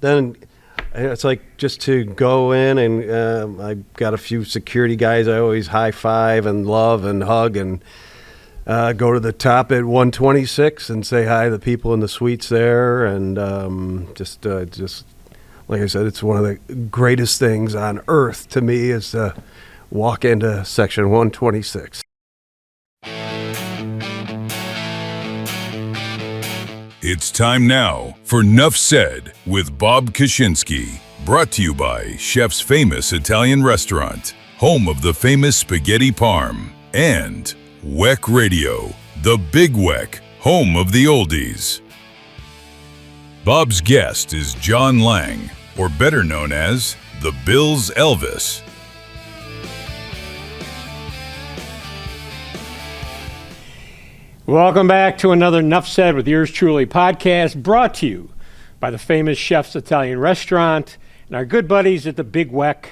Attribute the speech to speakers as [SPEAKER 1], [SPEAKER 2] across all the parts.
[SPEAKER 1] then it's like just to go in and I got a few security guys I always high five and love and hug and go to the top at 126 and say hi to the people in the suites there, and just like I said, it's one of the greatest things on earth to me is to walk into section 126.
[SPEAKER 2] It's time now for Nuff Said with Bob Koshinski, brought to you by Chef's Famous Italian Restaurant, home of the famous spaghetti parm, and WEC Radio, the Big WEC, home of the oldies. Bob's guest is John Lang, or better known as the Bills Elvis.
[SPEAKER 3] Welcome back to another Nuff Said with yours truly podcast, brought to you by the famous Chef's Italian Restaurant and our good buddies at the Big WEC.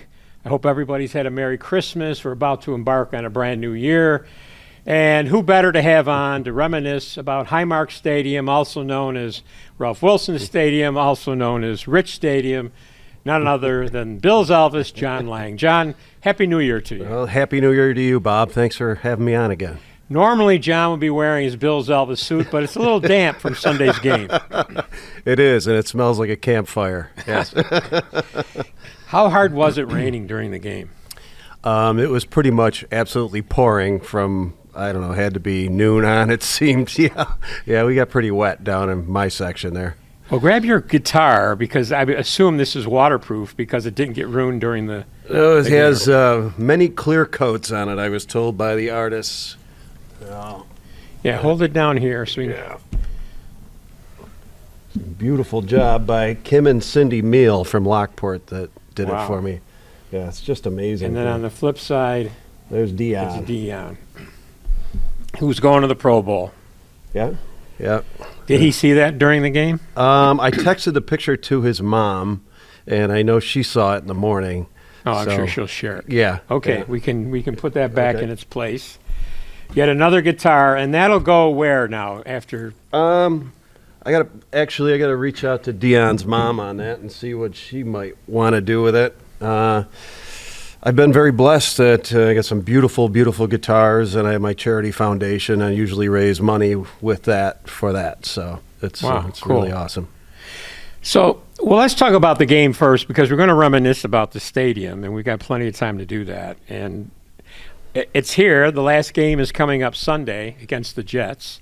[SPEAKER 3] I hope everybody's had a Merry Christmas. We're about to embark on a brand new year. And who better to have on to reminisce about Highmark Stadium, also known as Ralph Wilson Stadium, also known as Rich Stadium, none other than Bills Elvis, John Lang. John, Happy New Year to you.
[SPEAKER 1] Well, Happy New Year to you, Bob. Thanks for having me on again.
[SPEAKER 3] Normally, John would be wearing his Bills Elvis suit, but it's a little damp from Sunday's game.
[SPEAKER 1] It is, and it smells like a campfire. Yes.
[SPEAKER 3] How hard was it raining during the game?
[SPEAKER 1] It was pretty much absolutely pouring from, I don't know, had to be noon on, it seemed. Yeah, we got pretty wet down in my section there.
[SPEAKER 3] Well, grab your guitar, because I assume this is waterproof because it didn't get ruined during the
[SPEAKER 1] It has many clear coats on it, I was told by the artists.
[SPEAKER 3] Yeah, hold it down here. So
[SPEAKER 1] Beautiful job by Kim and Cindy Meal from Lockport that did it for me. Yeah, it's just amazing.
[SPEAKER 3] And then on the flip side,
[SPEAKER 1] there's Dion.
[SPEAKER 3] It's Dion, who's going to the Pro Bowl.
[SPEAKER 1] Yeah.
[SPEAKER 3] Did he see that during the game?
[SPEAKER 1] I texted the picture to his mom, and I know she saw it in the morning.
[SPEAKER 3] Oh, I'm sure she'll share it.
[SPEAKER 1] Yeah.
[SPEAKER 3] Okay,
[SPEAKER 1] yeah.
[SPEAKER 3] we can put that back in its place. Yet another guitar, and that'll go where now after?
[SPEAKER 1] I gotta reach out to Dion's mom on that and see what she might want to do with it. I've been very blessed that I got some beautiful, beautiful guitars, and I have my charity foundation. I usually raise money with that for that, so it's
[SPEAKER 3] cool.
[SPEAKER 1] Really awesome.
[SPEAKER 3] So, well, let's talk about the game first, because we're going to reminisce about the stadium, and we've got plenty of time to do that. And it's here. The last game is coming up Sunday against the Jets.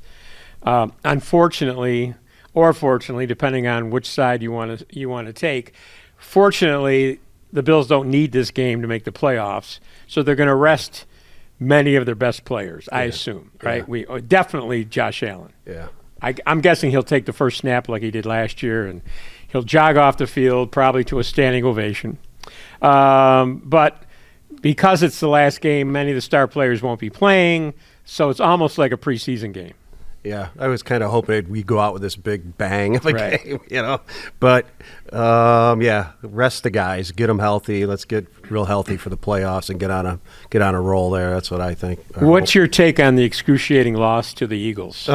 [SPEAKER 3] Unfortunately, or fortunately, depending on which side you want to take, fortunately, the Bills don't need this game to make the playoffs, so they're going to rest many of their best players, I assume, right?
[SPEAKER 1] Yeah.
[SPEAKER 3] Definitely Josh Allen.
[SPEAKER 1] Yeah.
[SPEAKER 3] I'm guessing he'll take the first snap like he did last year, and he'll jog off the field probably to a standing ovation. But because it's the last game, many of the star players won't be playing, so it's almost like a preseason game.
[SPEAKER 1] Yeah, I was kind of hoping we'd go out with this big bang of a game, But, rest the guys, get them healthy. Let's get real healthy for the playoffs and get on a roll there. That's what I think.
[SPEAKER 3] What's your take on the excruciating loss to the Eagles?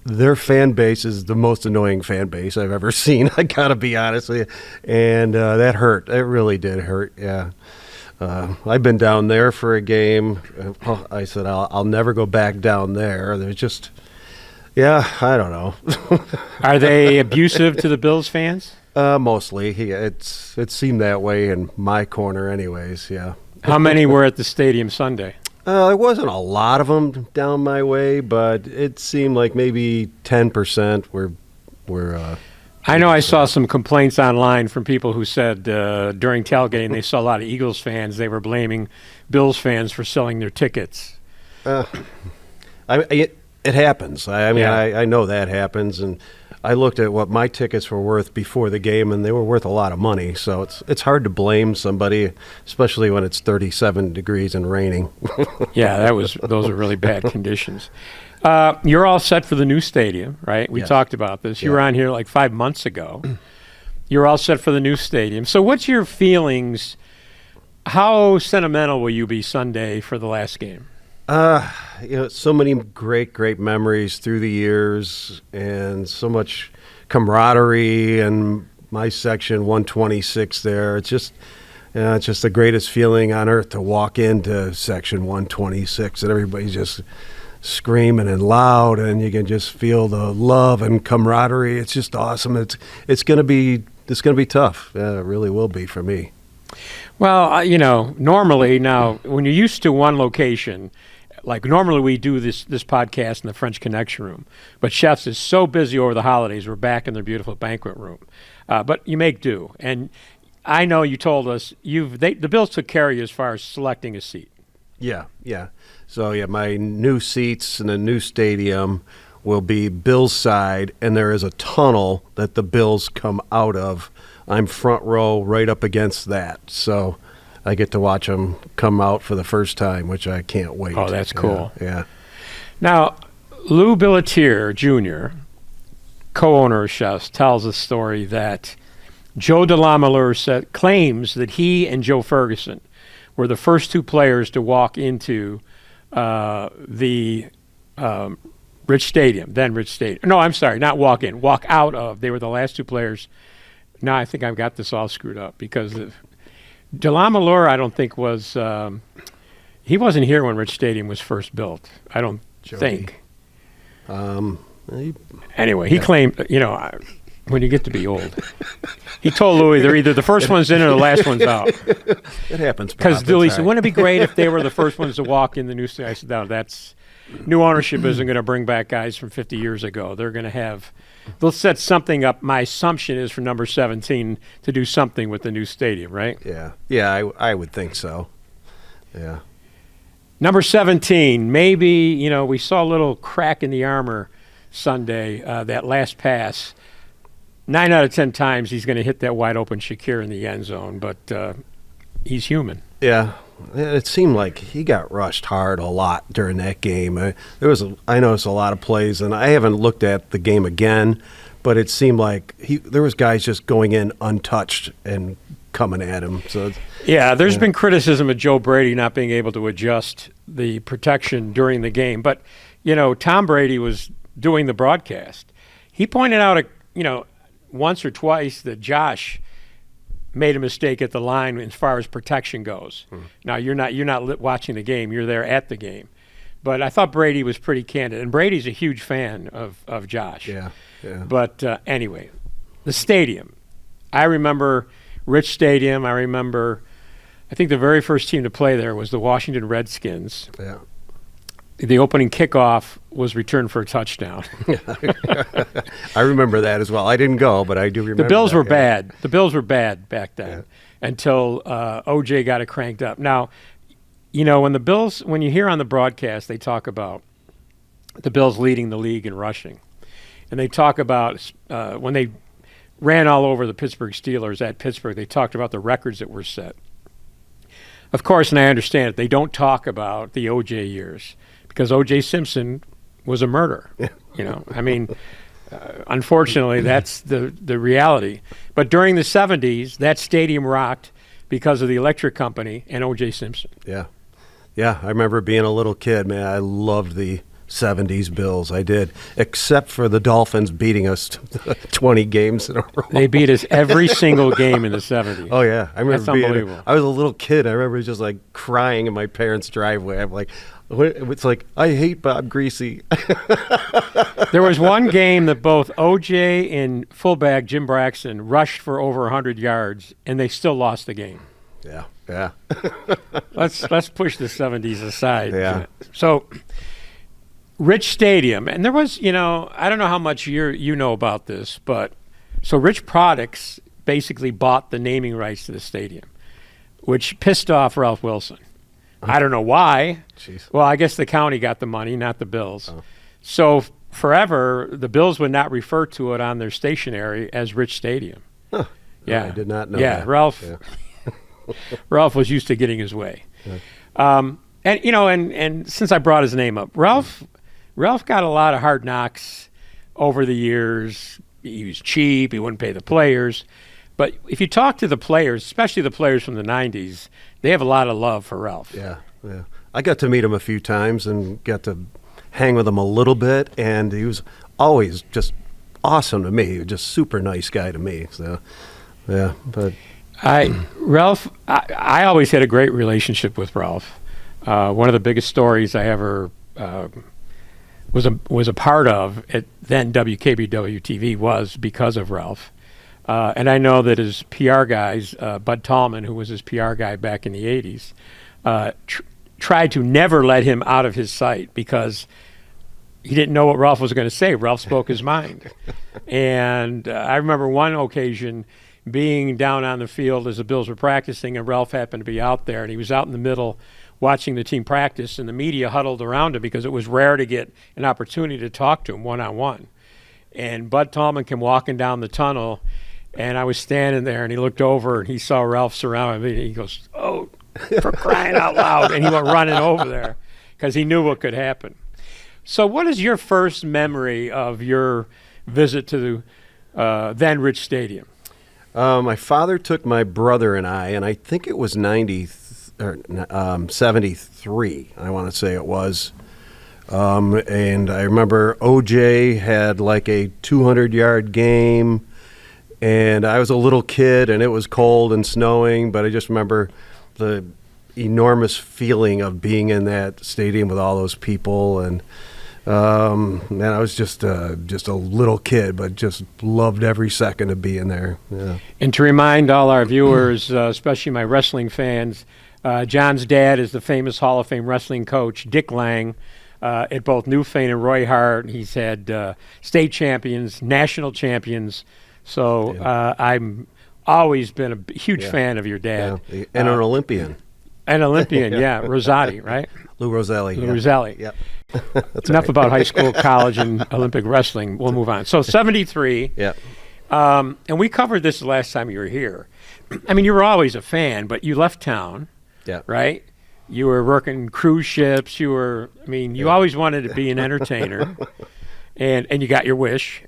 [SPEAKER 1] Their fan base is the most annoying fan base I've ever seen. I gotta be honest with you, and that hurt. It really did hurt. Yeah. I've been down there for a game. I said, I'll never go back down there. They're just, I don't know.
[SPEAKER 3] Are they abusive to the Bills fans?
[SPEAKER 1] Mostly. It seemed that way in my corner anyways, yeah.
[SPEAKER 3] How many were at the stadium Sunday?
[SPEAKER 1] There wasn't a lot of them down my way, but it seemed like maybe 10% were
[SPEAKER 3] I know I saw some complaints online from people who said during tailgating they saw a lot of Eagles fans. They were blaming Bills fans for selling their tickets.
[SPEAKER 1] It happens. I know that happens, and I looked at what my tickets were worth before the game, and they were worth a lot of money. So it's hard to blame somebody, especially when it's 37 degrees and raining.
[SPEAKER 3] Yeah, those are really bad conditions. You're all set for the new stadium, right? We talked about this. You were on here like 5 months ago. You're all set for the new stadium. So what's your feelings? How sentimental will you be Sunday for the last game?
[SPEAKER 1] So many great memories through the years, and so much camaraderie and my section 126 there. It's just the greatest feeling on earth to walk into section 126 and everybody's just screaming and loud, and you can just feel the love and camaraderie. It's just awesome. It's going to be tough. Yeah, it really will be for me.
[SPEAKER 3] Well, normally now when you're used to one location, like normally we do this podcast in the French Connection room, but Chefs is so busy over the holidays. We're back in their beautiful banquet room, but you make do. And I know you told us the Bills took care of you as far as selecting a seat.
[SPEAKER 1] Yeah. So my new seats in the new stadium will be Bills side, and there is a tunnel that the Bills come out of. I'm front row right up against that, so I get to watch them come out for the first time, which I can't wait.
[SPEAKER 3] Oh, that's cool.
[SPEAKER 1] Yeah.
[SPEAKER 3] Now, Lou Billetier Jr., co-owner of Chefs, tells a story that Joe DeLamalure claims that he and Joe Ferguson were the first two players to walk into the Rich Stadium, then Rich Stadium. No, I'm sorry, not walk in, walk out of. They were the last two players. Now I think I've got this all screwed up because DeLamalure, I don't think was he wasn't here when Rich Stadium was first built. I don't think. Anyway, he claimed, when you get to be old, he told Louis they're either the first one's in or the last one's out.
[SPEAKER 1] It happens.
[SPEAKER 3] Because Louis said, wouldn't it be great if they were the first ones to walk in the new stadium? I said, no, that's new ownership isn't going to bring back guys from 50 years ago. They'll set something up. My assumption is for number 17 to do something with the new stadium, right?
[SPEAKER 1] Yeah, I would think so. Yeah.
[SPEAKER 3] Number 17, maybe, we saw a little crack in the armor Sunday, that last pass. 9 out of 10 times he's going to hit that wide open Shakir in the end zone, but he's human.
[SPEAKER 1] Yeah. It seemed like he got rushed hard a lot during that game. I noticed a lot of plays, and I haven't looked at the game again, but it seemed like there was guys just going in untouched and coming at him. So
[SPEAKER 3] there's been criticism of Joe Brady not being able to adjust the protection during the game, but Tom Brady was doing the broadcast. He pointed out once or twice that Josh made a mistake at the line as far as protection goes. Now you're not watching the game; you're there at the game. But I thought Brady was pretty candid, and Brady's a huge fan of Josh.
[SPEAKER 1] Yeah.
[SPEAKER 3] But anyway, the stadium. I remember Rich Stadium. I think the very first team to play there was the Washington Redskins.
[SPEAKER 1] Yeah.
[SPEAKER 3] The opening kickoff was returned for a touchdown.
[SPEAKER 1] I remember that as well. I didn't go, but I do remember.
[SPEAKER 3] The Bills were bad. The Bills were bad back then until OJ got it cranked up. Now, when you hear on the broadcast, they talk about the Bills leading the league in rushing. And they talk about when they ran all over the Pittsburgh Steelers at Pittsburgh, they talked about the records that were set. Of course, and I understand it, they don't talk about the OJ years. Because O.J. Simpson was a murderer, unfortunately, that's the reality. But during the 70s, that stadium rocked because of the electric company and O.J. Simpson.
[SPEAKER 1] Yeah. I remember being a little kid, man. I loved the 70s Bills. I did, except for the Dolphins beating us 20 games in a row.
[SPEAKER 3] They beat us every single game in the 70s.
[SPEAKER 1] Oh, yeah. I remember
[SPEAKER 3] That's unbelievable.
[SPEAKER 1] I was a little kid. I remember just crying in my parents' driveway. I'm like, it's like, I hate Bob Greasy.
[SPEAKER 3] There was one game that both O.J. and fullback Jim Braxton rushed for over 100 yards, and they still lost the game.
[SPEAKER 1] Yeah.
[SPEAKER 3] Let's push the 70s aside.
[SPEAKER 1] Yeah.
[SPEAKER 3] So, Rich Stadium, and there was, I don't know how much you know about this, but so Rich Products basically bought the naming rights to the stadium, which pissed off Ralph Wilson. I don't know why.
[SPEAKER 1] Jeez.
[SPEAKER 3] Well, I guess the county got the money, not the Bills. Oh. So forever, the Bills would not refer to it on their stationery as Rich Stadium.
[SPEAKER 1] Huh.
[SPEAKER 3] Yeah,
[SPEAKER 1] I did not know that.
[SPEAKER 3] Ralph. Yeah. Ralph was used to getting his way. Yeah. And since I brought his name up, Ralph got a lot of hard knocks over the years. He was cheap. He wouldn't pay the players. But if you talk to the players, especially the players from the 90s, they have a lot of love for Ralph.
[SPEAKER 1] Yeah. I got to meet him a few times and got to hang with him a little bit, and he was always just awesome to me. He was just super nice guy to me. So, yeah, but
[SPEAKER 3] Ralph, I always had a great relationship with Ralph. One of the biggest stories I ever was a part of at then WKBW TV was because of Ralph. And I know that his PR guys, Bud Tallman, who was his PR guy back in the 80s, tried to never let him out of his sight because he didn't know what Ralph was going to say. Ralph spoke his mind. And I remember one occasion being down on the field as the Bills were practicing, and Ralph happened to be out there, and he was out in the middle watching the team practice, and the media huddled around him because it was rare to get an opportunity to talk to him one-on-one. And Bud Tallman came walking down the tunnel, and I was standing there, and he looked over, and he saw Ralph surrounding me, and he goes, "Oh, for crying out loud," and he went running over there because he knew what could happen. So what is your first memory of your visit to the then Rich Stadium?
[SPEAKER 1] My father took my brother and I think it was 73, I want to say it was. And I remember OJ had like a 200-yard game, and I was a little kid, and it was cold and snowing, but I just remember the enormous feeling of being in that stadium with all those people. And man, I was just a little kid, but just loved every second of being there. Yeah.
[SPEAKER 3] And to remind all our viewers, especially my wrestling fans, John's dad is the famous Hall of Fame wrestling coach, Dick Lang, at both Newfane and Roy Hart. He's had state champions, national champions. So I'm always been a huge fan of your dad.
[SPEAKER 1] Yeah. And an Olympian.
[SPEAKER 3] An Olympian, yeah. Rosati, right?
[SPEAKER 1] Lou Roselli.
[SPEAKER 3] Lou Roselli.
[SPEAKER 1] Yep.
[SPEAKER 3] Enough about high school, college, and Olympic wrestling. We'll move on. So 73.
[SPEAKER 1] Yep.
[SPEAKER 3] And we covered this the last time you were here. I mean, you were always a fan, but you left town, right? You were working cruise ships. You always wanted to be an entertainer, and you got your wish.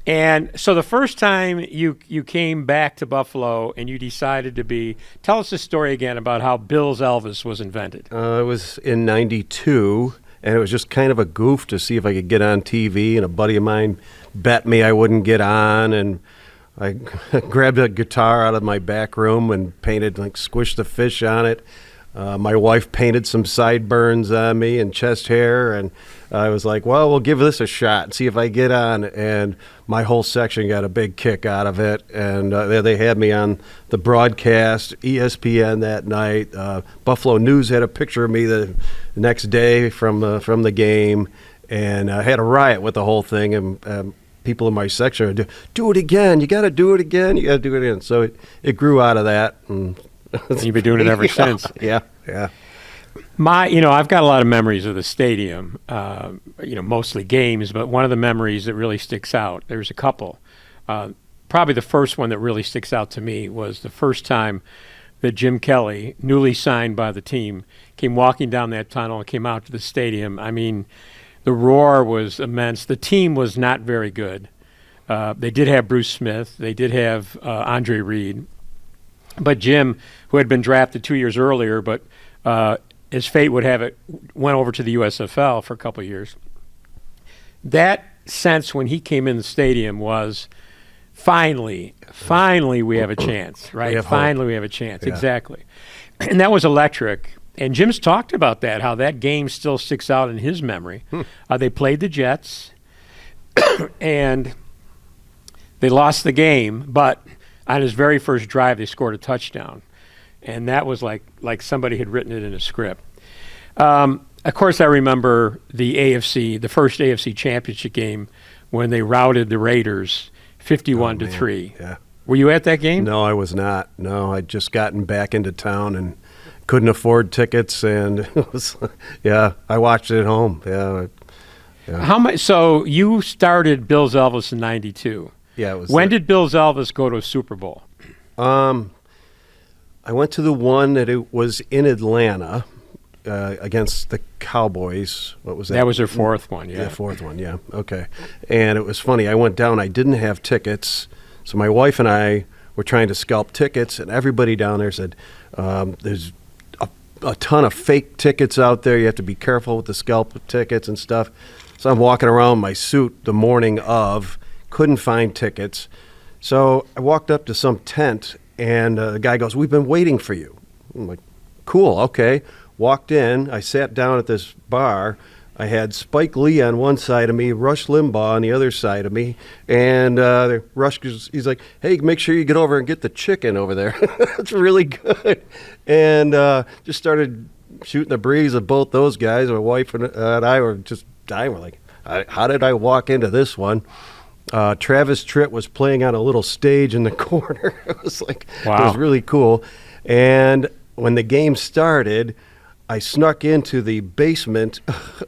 [SPEAKER 3] And so the first time you came back to Buffalo and you decided to tell us the story again about how Bills Elvis was invented.
[SPEAKER 1] It was in 92, and it was just kind of a goof to see if I could get on TV, and a buddy of mine bet me I wouldn't get on, and I grabbed a guitar out of my back room and painted, squished the fish on it. My wife painted some sideburns on me and chest hair, and I was like, well, we'll give this a shot and see if I get on. And my whole section got a big kick out of it, and they had me on the broadcast, ESPN that night. Buffalo News had a picture of me the next day from the game, and I had a riot with the whole thing, and people in my section would do it again. You got to do it again. You got to do it again. So it grew out of that, and
[SPEAKER 3] you've been doing it ever since.
[SPEAKER 1] Yeah.
[SPEAKER 3] I've got a lot of memories of the stadium, mostly games, but one of the memories that really sticks out, there's a couple. Probably the first one that really sticks out to me was the first time that Jim Kelly, newly signed by the team, came walking down that tunnel and came out to the stadium. I mean, the roar was immense. The team was not very good. They did have Bruce Smith. They did have Andre Reed. But Jim, who had been drafted 2 years earlier, but as fate would have it, went over to the USFL for a couple of years. That sense when he came in the stadium was, finally we have a chance, right? Finally we have a chance, exactly. And that was electric. And Jim's talked about that, how that game still sticks out in his memory. They played the Jets, and they lost the game, but on his very first drive, they scored a touchdown. And that was like somebody had written it in a script. Of course, I remember the first AFC championship game when they routed the Raiders 51-3.
[SPEAKER 1] Yeah.
[SPEAKER 3] Were you at that game?
[SPEAKER 1] No, I was not. No, I'd just gotten back into town and couldn't afford tickets, and it was, I watched it at home. Yeah.
[SPEAKER 3] How much? So you started Bills Elvis in '92.
[SPEAKER 1] Yeah, it was.
[SPEAKER 3] When did Bills Elvis go to a Super Bowl?
[SPEAKER 1] I went to the one that it was in Atlanta against the Cowboys. What was that?
[SPEAKER 3] That was their fourth one,
[SPEAKER 1] The fourth one, yeah. Okay. And it was funny. I went down. I didn't have tickets, so my wife and I were trying to scalp tickets, and everybody down there said, there's a ton of fake tickets out there. You have to be careful with the scalp tickets and stuff. So I'm walking around my suit the morning of, couldn't find tickets. So I walked up to some tent, and the guy goes, "We've been waiting for you." I'm like, "Cool, okay." Walked in, I sat down at this bar. I had Spike Lee on one side of me, Rush Limbaugh on the other side of me, and Rush, he's like, "Hey, make sure you get over and get the chicken over there. It's really good." And just started shooting the breeze of both those guys. My wife and I were just dying. We're like, how did I walk into this one? Travis Tritt was playing on a little stage in the corner. It was like,
[SPEAKER 3] wow.
[SPEAKER 1] It was really cool. And when the game started, I snuck into the basement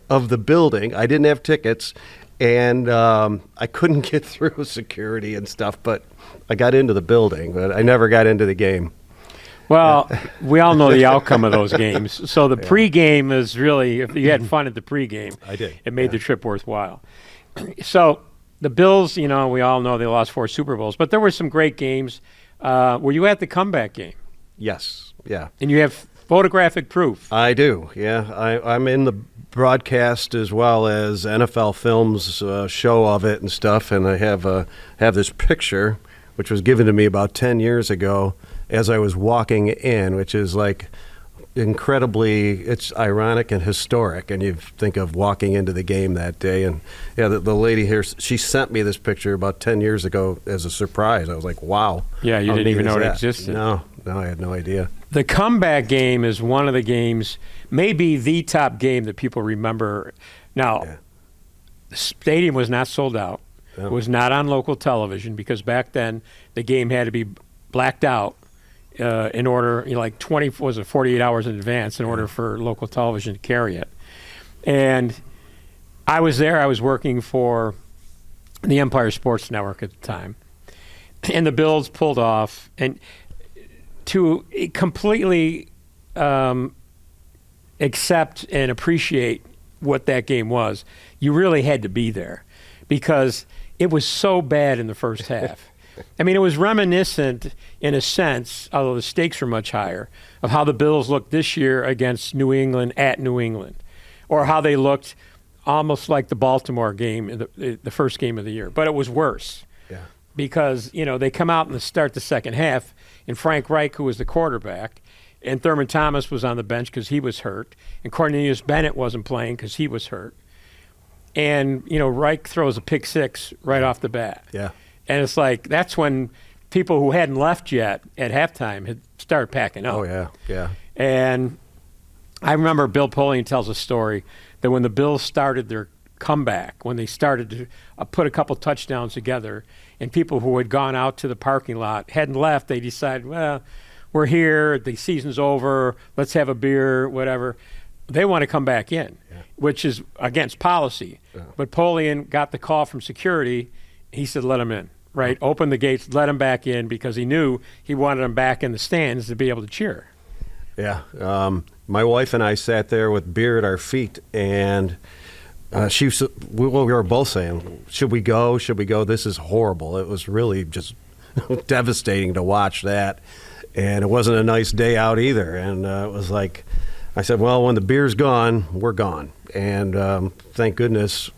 [SPEAKER 1] of the building. I didn't have tickets, and I couldn't get through security and stuff, but I got into the building, but I never got into the game.
[SPEAKER 3] Well, we all know the outcome of those games. So the pregame is really, if you had fun at the pregame,
[SPEAKER 1] I did.
[SPEAKER 3] It made the trip worthwhile. So the Bills, we all know they lost 4 Super Bowls, but there were some great games. Were you at the comeback game?
[SPEAKER 1] Yes, yeah.
[SPEAKER 3] And you have photographic proof.
[SPEAKER 1] I do, yeah. I'm in the broadcast as well as NFL Films show of it and stuff, and I have this picture, which was given to me about 10 years ago as I was walking in, which is like it's ironic and historic, and you think of walking into the game that day. And yeah, the lady here, she sent me this picture about 10 years ago as a surprise. I was like, wow.
[SPEAKER 3] Yeah, you didn't even know it existed.
[SPEAKER 1] No, I had no idea.
[SPEAKER 3] The comeback game is one of the games, maybe the top game that people remember. Now, the stadium was not sold out.
[SPEAKER 1] No.
[SPEAKER 3] It was not on local television because back then the game had to be blacked out in order, like 48 hours in advance in order for local television to carry it. And I was there. I was working for the Empire Sports Network at the time. And the Bills pulled off. And to completely accept and appreciate what that game was, you really had to be there because it was so bad in the first half. I mean, it was reminiscent in a sense, although the stakes were much higher, of how the Bills looked this year against New England at New England, or how they looked almost like the Baltimore game, the first game of the year. But it was worse because, they come out and start the second half, and Frank Reich, who was the quarterback, and Thurman Thomas was on the bench because he was hurt, and Cornelius Bennett wasn't playing because he was hurt. And, Reich throws a pick six right off the bat.
[SPEAKER 1] Yeah.
[SPEAKER 3] And it's like that's when people who hadn't left yet at halftime had started packing up.
[SPEAKER 1] Oh, yeah.
[SPEAKER 3] And I remember Bill Polian tells a story that when the Bills started their comeback, when they started to put a couple touchdowns together, and people who had gone out to the parking lot hadn't left, they decided, well, we're here, the season's over, let's have a beer, whatever. They want to come back in, which is against policy. Yeah. But Polian got the call from security. He said, let them in. Right, open the gates, let him back in because he knew he wanted him back in the stands to be able to cheer.
[SPEAKER 1] Yeah, my wife and I sat there with beer at our feet, and we were both saying, should we go? Should we go? This is horrible. It was really just devastating to watch that, and it wasn't a nice day out either. And it was like, I said, well, when the beer's gone, we're gone. And thank goodness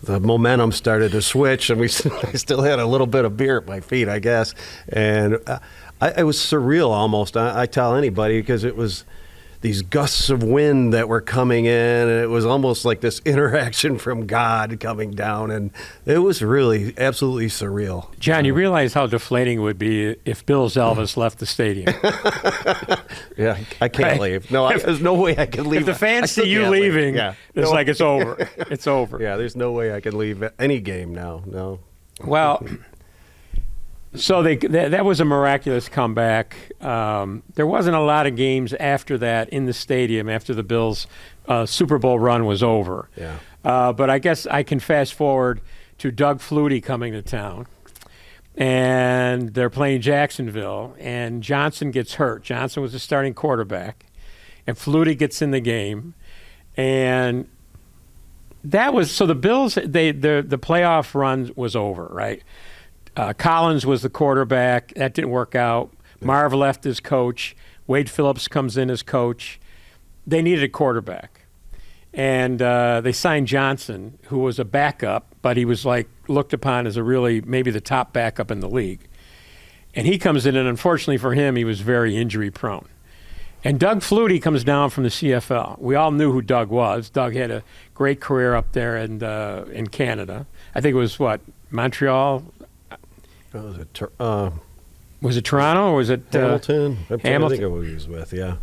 [SPEAKER 1] the momentum started to switch, and I still had a little bit of beer at my feet, I guess. And it was surreal almost. I tell anybody because it was these gusts of wind that were coming in, and it was almost like this interaction from God coming down, and it was really absolutely surreal.
[SPEAKER 3] John, you realize how deflating it would be if Bills Elvis left the stadium.
[SPEAKER 1] Yeah, I can't leave. No, there's no way I can leave.
[SPEAKER 3] If the fans see you leaving, it's like it's over. It's over.
[SPEAKER 1] Yeah, there's no way I can leave any game now. No.
[SPEAKER 3] Well, so that was a miraculous comeback. There wasn't a lot of games after that in the stadium after the Bills' Super Bowl run was over.
[SPEAKER 1] Yeah.
[SPEAKER 3] But I guess I can fast forward to Doug Flutie coming to town. And they're playing Jacksonville, and Johnson gets hurt. Johnson was the starting quarterback, and Flutie gets in the game. And that was – so the Bills, the playoff run was over, right? Collins was the quarterback. That didn't work out. Marv left as coach. Wade Phillips comes in as coach. They needed a quarterback. And they signed Johnson, who was a backup, but he was like looked upon as a really maybe the top backup in the league. And he comes in, and unfortunately for him, he was very injury prone. And Doug Flutie comes down from the CFL. We all knew who Doug was. Doug had a great career up there in Canada. I think it was Montreal. Was it Toronto or was it
[SPEAKER 1] Hamilton?
[SPEAKER 3] Hamilton?
[SPEAKER 1] I think it was he was with. Yeah.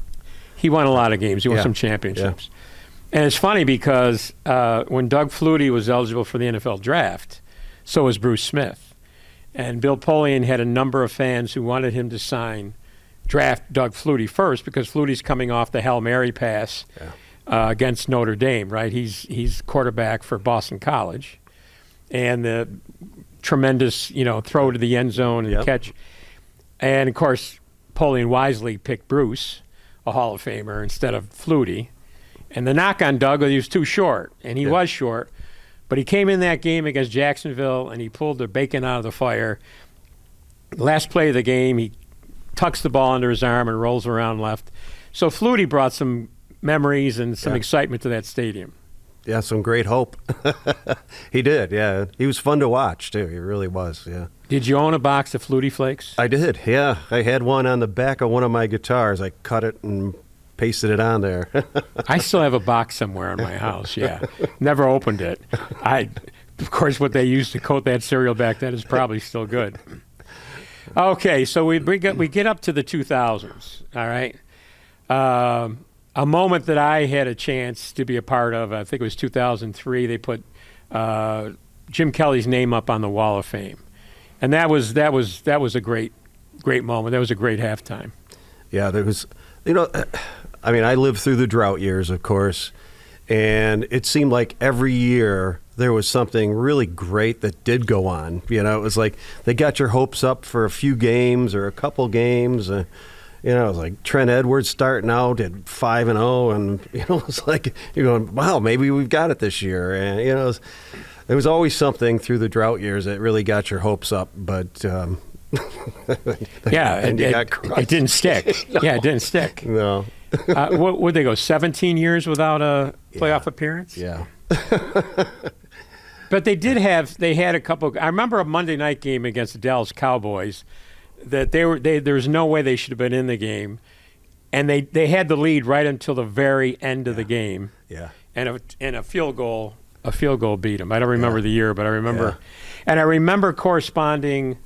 [SPEAKER 3] He won a lot of games. He won
[SPEAKER 1] Yeah.
[SPEAKER 3] some championships. And it's funny because when Doug Flutie was eligible for the NFL draft, so was Bruce Smith. And Bill Polian had a number of fans who wanted him to draft Doug Flutie first because Flutie's coming off the Hail Mary pass against Notre Dame, right? He's quarterback for Boston College. And the tremendous, throw to the end zone and catch. And, of course, Polian wisely picked Bruce, a Hall of Famer, instead of Flutie. And the knock on Doug was he was too short, and he was short. But he came in that game against Jacksonville, and he pulled the bacon out of the fire. Last play of the game, he tucks the ball under his arm and rolls around left. So Flutie brought some memories and some excitement to that stadium.
[SPEAKER 1] Yeah, some great hope. He did, yeah. He was fun to watch, too. He really was, yeah.
[SPEAKER 3] Did you own a box of Flutie Flakes?
[SPEAKER 1] I did, yeah. I had one on the back of one of my guitars. I cut it and pasted it on there.
[SPEAKER 3] I still have a box somewhere in my house, yeah. Never opened it. Of course, what they used to coat that cereal back then is probably still good. Okay, so we get up to the 2000s, all right? A moment that I had a chance to be a part of, I think it was 2003, they put Jim Kelly's name up on the Wall of Fame. And that was a great moment. That was a great halftime.
[SPEAKER 1] Yeah, there was, I lived through the drought years, of course, and it seemed like every year there was something really great that did go on. It was like they got your hopes up for a few games or a couple games. It was like Trent Edwards starting out at 5-0, and it's like you're going, wow, maybe we've got it this year. And there was always something through the drought years that really got your hopes up, but.
[SPEAKER 3] It didn't stick. Yeah, it didn't stick.
[SPEAKER 1] No.
[SPEAKER 3] What would they go 17 years without a playoff appearance?
[SPEAKER 1] Yeah.
[SPEAKER 3] But they had a couple. I remember a Monday night game against the Dallas Cowboys that there was no way they should have been in the game, and they had the lead right until the very end of the game.
[SPEAKER 1] Yeah.
[SPEAKER 3] And a field goal beat them. I don't remember the year, but I remember, and I remember corresponding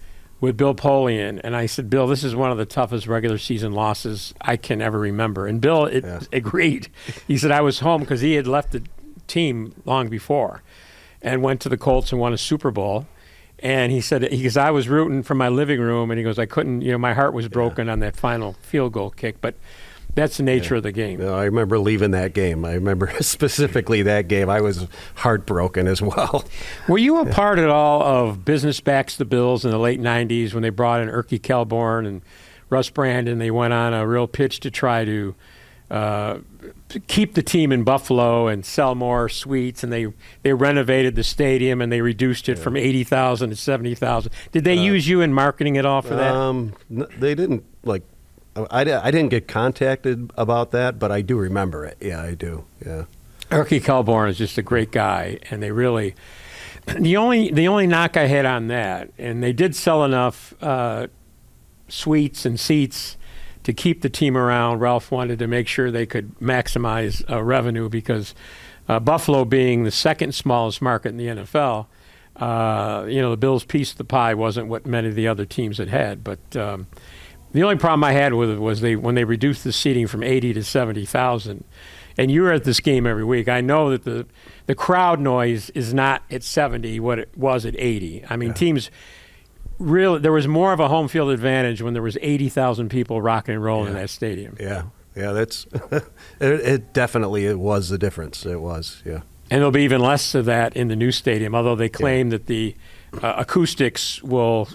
[SPEAKER 3] with Bill Polian, and I said, Bill, this is one of the toughest regular season losses I can ever remember. And Bill agreed. He said, I was home because he had left the team long before and went to the Colts and won a Super Bowl. And he said, because I was rooting from my living room, and he goes, I couldn't, my heart was broken on that final field goal kick. But that's the nature of the game.
[SPEAKER 1] I remember leaving that game. I remember specifically that game. I was heartbroken as well.
[SPEAKER 3] Were you a part at all of Business Backs the Bills in the late 90s when they brought in Erky Kelborn and Russ Brandon? They went on a real pitch to try to keep the team in Buffalo and sell more suites, and they renovated the stadium and they reduced it from 80,000 to 70,000. Did they use you in marketing at all for that?
[SPEAKER 1] They didn't, I didn't get contacted about that, but I do remember it. Yeah, I do. Yeah.
[SPEAKER 3] Erky Kelborn is just a great guy, and they really the only knock I had on that, and they did sell enough suites and seats to keep the team around. Ralph wanted to make sure they could maximize revenue because Buffalo being the second smallest market in the NFL, the Bills' piece of the pie wasn't what many of the other teams had. But the only problem I had with it was when they reduced the seating from 80 to 70,000. And you were at this game every week. I know that the crowd noise is not at 70 what it was at 80. I mean, teams really, there was more of a home field advantage when there was 80,000 people rocking and rolling in that stadium.
[SPEAKER 1] Yeah, that's it definitely was the difference. It was, yeah.
[SPEAKER 3] And there'll be even less of that in the new stadium, although they claim that the acoustics will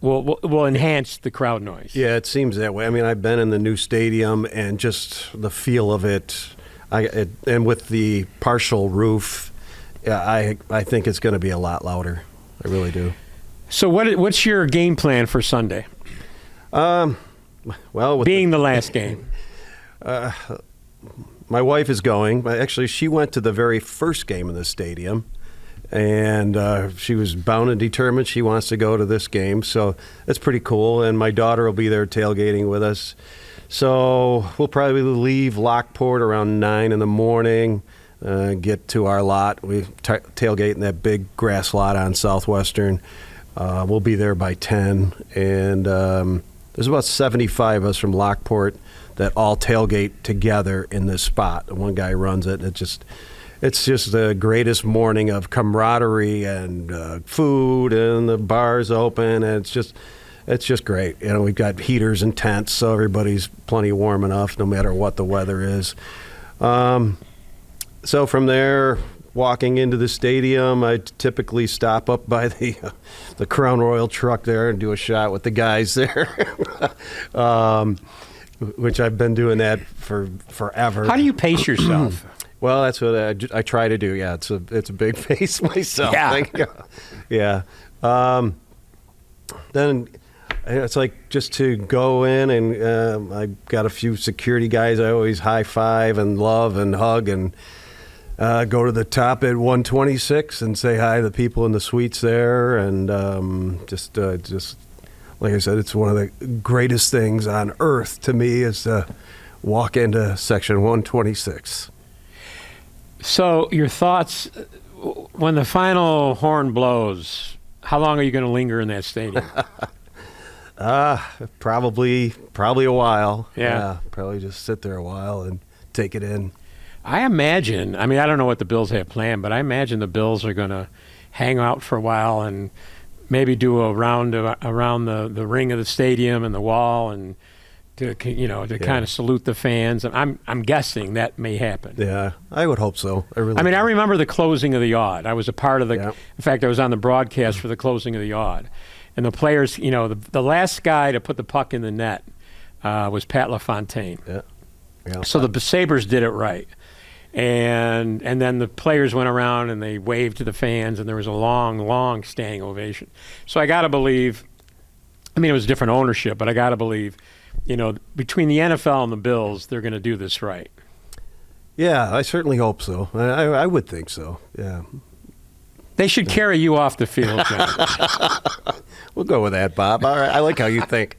[SPEAKER 3] enhance the crowd noise.
[SPEAKER 1] Yeah, it seems that way. I mean, I've been in the new stadium, and just the feel of it, and with the partial roof, I think it's going to be a lot louder. I really do.
[SPEAKER 3] So what's your game plan for Sunday?
[SPEAKER 1] Well,
[SPEAKER 3] being the last game.
[SPEAKER 1] my wife is going. Actually, she went to the very first game in the stadium, and she was bound and determined she wants to go to this game. So that's pretty cool. And my daughter will be there tailgating with us. So we'll probably leave Lockport around 9 in the morning, get to our lot. We tailgate in that big grass lot on Southwestern. We'll be there by 10. And there's about 75 of us from Lockport that all tailgate together in this spot. And one guy runs it. It's just the greatest morning of camaraderie and food, and the bar's open, and it's just great. You know, we've got heaters and tents, so everybody's plenty warm enough no matter what the weather is. So from there, walking into the stadium, I typically stop up by the Crown Royal truck there and do a shot with the guys there, which I've been doing that for forever.
[SPEAKER 3] How do you pace yourself?
[SPEAKER 1] Well, that's what I try to do. Yeah, it's a big pace myself.
[SPEAKER 3] Yeah.
[SPEAKER 1] Then it's like just to go in, and I've got a few security guys I always high five and love and hug, and go to the top at 126 and say hi to the people in the suites there, and just like I said, it's one of the greatest things on earth to me is to walk into section 126.
[SPEAKER 3] So your thoughts, when the final horn blows, how long are you going to linger in that stadium?
[SPEAKER 1] Probably a while.
[SPEAKER 3] Yeah.
[SPEAKER 1] Probably just sit there a while and take it in.
[SPEAKER 3] I imagine, I mean, I don't know what the Bills have planned, but I imagine the Bills are going to hang out for a while and maybe do a round around the ring of the stadium and the wall, and to kind of salute the fans. I'm guessing that may happen.
[SPEAKER 1] Yeah, I would hope so. I
[SPEAKER 3] remember the closing of the Odd. I was a part of the. Yeah. In fact, I was on the broadcast for the closing of the Odd, and the players. You know, the last guy to put the puck in the net was Pat LaFontaine. Yeah. So the Sabres did it right. And then the players went around and they waved to the fans, and there was a long standing ovation. So I got to believe, I mean, it was different ownership, but I got to believe, between the NFL and the Bills, they're going to do this right.
[SPEAKER 1] Yeah, I certainly hope so. I would think so, yeah.
[SPEAKER 3] They should carry you off the field, John.
[SPEAKER 1] We'll go with that, Bob. All right, I like how you think.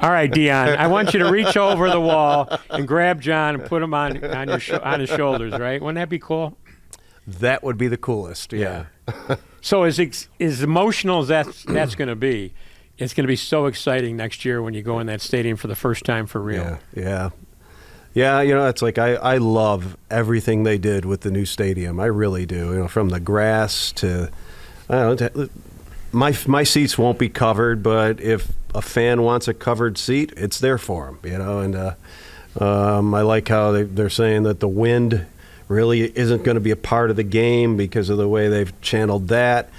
[SPEAKER 3] All right, Dion, I want you to reach over the wall and grab John and put him on his shoulders, right? Wouldn't that be cool?
[SPEAKER 1] That would be the coolest, yeah.
[SPEAKER 3] So as emotional as that's going to be, it's going to be so exciting next year when you go in that stadium for the first time for real.
[SPEAKER 1] Yeah. Yeah, it's like I love everything they did with the new stadium. I really do. From the grass to, my seats won't be covered, but if a fan wants a covered seat, it's there for them. And I like how they're saying that the wind really isn't going to be a part of the game because of the way they've channeled that.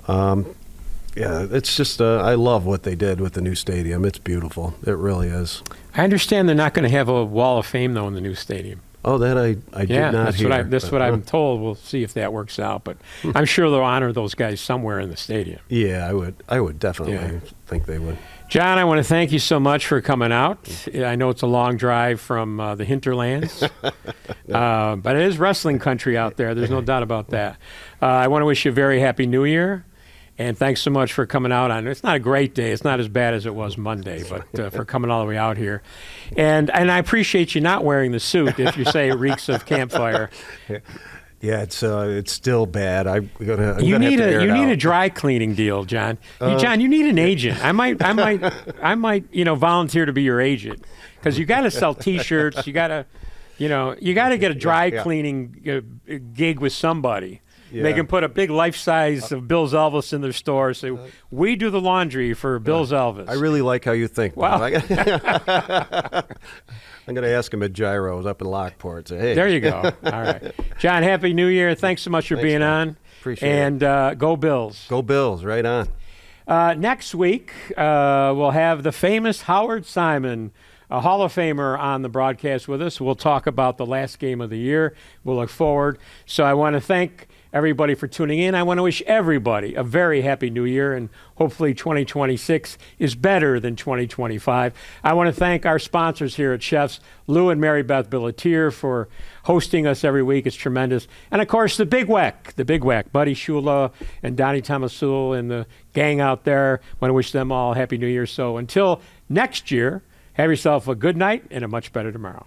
[SPEAKER 1] Yeah, it's just I love what they did with the new stadium. It's beautiful. It really is.
[SPEAKER 3] I understand they're not going to have a wall of fame, though, in the new stadium.
[SPEAKER 1] Oh, that I did not hear.
[SPEAKER 3] That's what I'm told. We'll see if that works out. But I'm sure they'll honor those guys somewhere in the stadium.
[SPEAKER 1] Yeah, I would definitely think they would.
[SPEAKER 3] John, I want to thank you so much for coming out. I know it's a long drive from the hinterlands, but it is wrestling country out there. There's no doubt about that. I want to wish you a very happy New Year. And thanks so much for coming out on. It's not a great day. It's not as bad as it was Monday, but for coming all the way out here. And I appreciate you not wearing the suit if you say it reeks of campfire.
[SPEAKER 1] Yeah, it's still bad.
[SPEAKER 3] You need a dry cleaning deal, John. John, you need an agent. I might volunteer to be your agent, because you got to sell T-shirts. You got to get a dry cleaning gig with somebody. Yeah. They can put a big life size of Bills Elvis in their store. Say, we do the laundry for Bills Elvis.
[SPEAKER 1] I really like how you think.
[SPEAKER 3] Wow.
[SPEAKER 1] I'm going to ask him at Gyro's up in Lockport. Say, hey.
[SPEAKER 3] There you go. All right. John, Happy New Year. Thanks so much for being on.
[SPEAKER 1] Appreciate it.
[SPEAKER 3] And go Bills.
[SPEAKER 1] Go Bills. Right on.
[SPEAKER 3] Next week, we'll have the famous Howard Simon, a Hall of Famer, on the broadcast with us. We'll talk about the last game of the year. We'll look forward. So I want to thank everybody for tuning in. I want to wish everybody a very happy new year, and hopefully 2026 is better than 2025. I want to thank our sponsors here at Chefs, Lou and Mary Beth Billetier, for hosting us every week. It's tremendous. And of course, the Big Whack, Buddy Shula and Donnie Tomasul and the gang out there. I want to wish them all a happy new year. So until next year, have yourself a good night and a much better tomorrow.